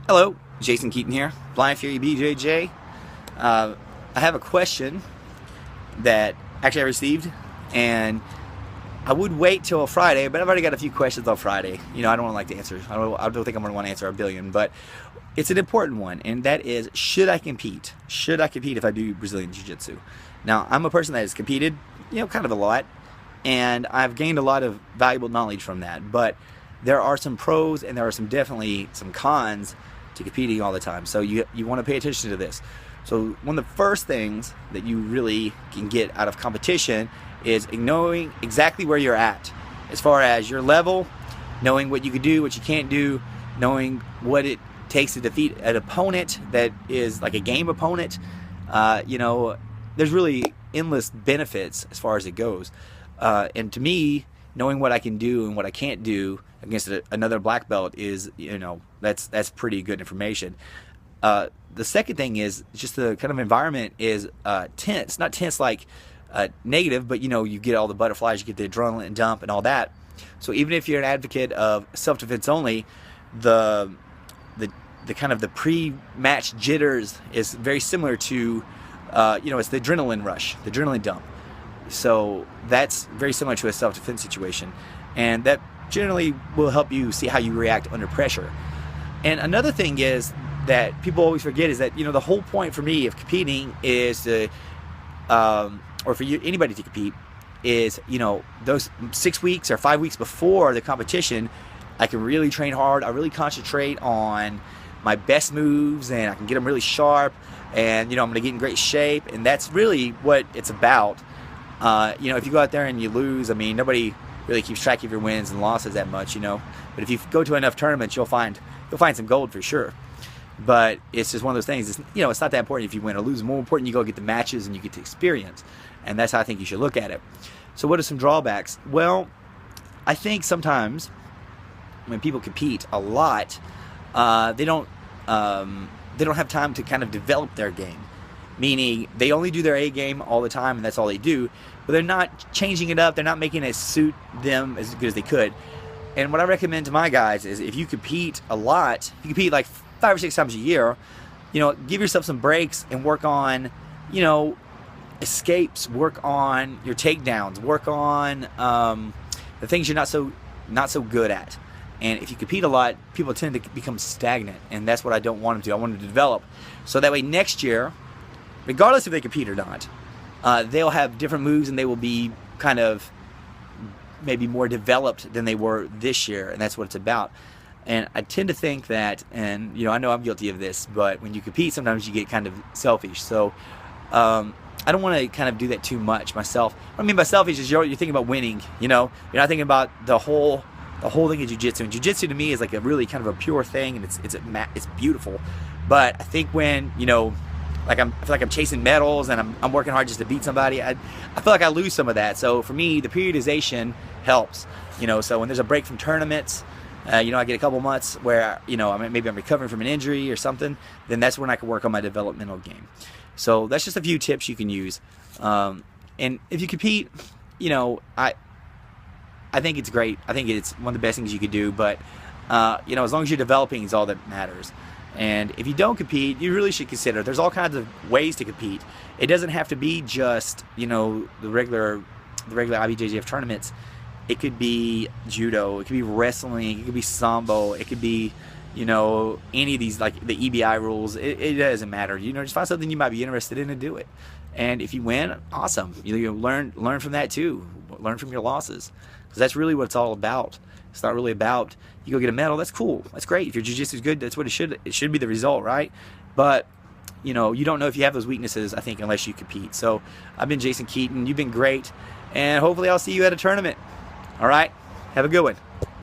Hello, Jason Keaton here, Blind Fury BJJ. I have a question that actually I received, and I would wait till Friday, but I've already got a few questions on Friday. I don't like to answer. I don't think I'm going to want to answer a billion, but it's an important one, and that is, should I compete? Should I compete if I do Brazilian Jiu-Jitsu? Now, I'm a person that has competed, kind of a lot, and I've gained a lot of valuable knowledge from that, but there are some pros and there are definitely some cons to competing all the time. So you want to pay attention to this. So one of the first things that you really can get out of competition is knowing exactly where you're at as far as your level, knowing what you can do, what you can't do, knowing what it takes to defeat an opponent that is like a game opponent. There's really endless benefits as far as it goes. And to me, knowing what I can do and what I can't do against another black belt is, that's pretty good information. The second thing is just the kind of environment is tense. Not tense like negative, but you get all the butterflies, you get the adrenaline dump and all that. So even if you're an advocate of self-defense only, the kind of the pre-match jitters is very similar to, it's the adrenaline rush, the adrenaline dump. So that's very similar to a self-defense situation, and that generally will help you see how you react under pressure. And another thing is that people always forget is that the whole point for me of competing is to, or for anybody to compete, is those 6 weeks or 5 weeks before the competition, I can really train hard. I really concentrate on my best moves, and I can get them really sharp, and I'm going to get in great shape, and that's really what it's about. If you go out there and you lose, nobody really keeps track of your wins and losses that much, But if you go to enough tournaments, you'll find some gold for sure. But it's just one of those things. It's not that important if you win or lose. More important, you go get the matches and you get the experience, and that's how I think you should look at it. So, what are some drawbacks? Well, I think sometimes when people compete a lot, they don't have time to kind of develop their game. Meaning they only do their A game all the time, and that's all they do. But they're not changing it up. They're not making it suit them as good as they could. And what I recommend to my guys is, if you compete a lot, you compete like 5 or 6 times a year, give yourself some breaks and work on, escapes, work on your takedowns, work on the things you're not so good at. And if you compete a lot, people tend to become stagnant, and that's what I don't want them to. I want them to develop, so that way next year, regardless if they compete or not, they'll have different moves, and they will be kind of maybe more developed than they were this year, and that's what it's about. And I tend to think that, and I know I'm guilty of this, but when you compete, sometimes you get kind of selfish. So I don't want to kind of do that too much myself. What I mean by selfish is you're thinking about winning. You're not thinking about the whole thing of jiu-jitsu. And jiu-jitsu to me is like a really kind of a pure thing, and it's beautiful. But I think when I feel like I'm chasing medals and I'm working hard just to beat somebody, I feel like I lose some of that. So for me, the periodization helps. So when there's a break from tournaments, I get a couple months where maybe I'm recovering from an injury or something, then that's when I can work on my developmental game. So that's just a few tips you can use. And if you compete, I think it's great. I think it's one of the best things you could do. But as long as you're developing is all that matters. And if you don't compete, you really should consider there's all kinds of ways to compete. It doesn't have to be just the regular IBJJF tournaments. It could be judo, it could be wrestling, it could be sambo, it could be any of these, like the EBI rules. It doesn't matter. Just find something you might be interested in and do it. And if you win, awesome. You learn from that too. Learn from your losses, because that's really what it's all about. It's not really about you go get a medal. That's cool. That's great. If your jiu-jitsu is good, that's what it should be the result, right? But you don't know if you have those weaknesses, I think, unless you compete. So I've been Jason Keaton. You've been great, and hopefully I'll see you at a tournament. All right, have a good one.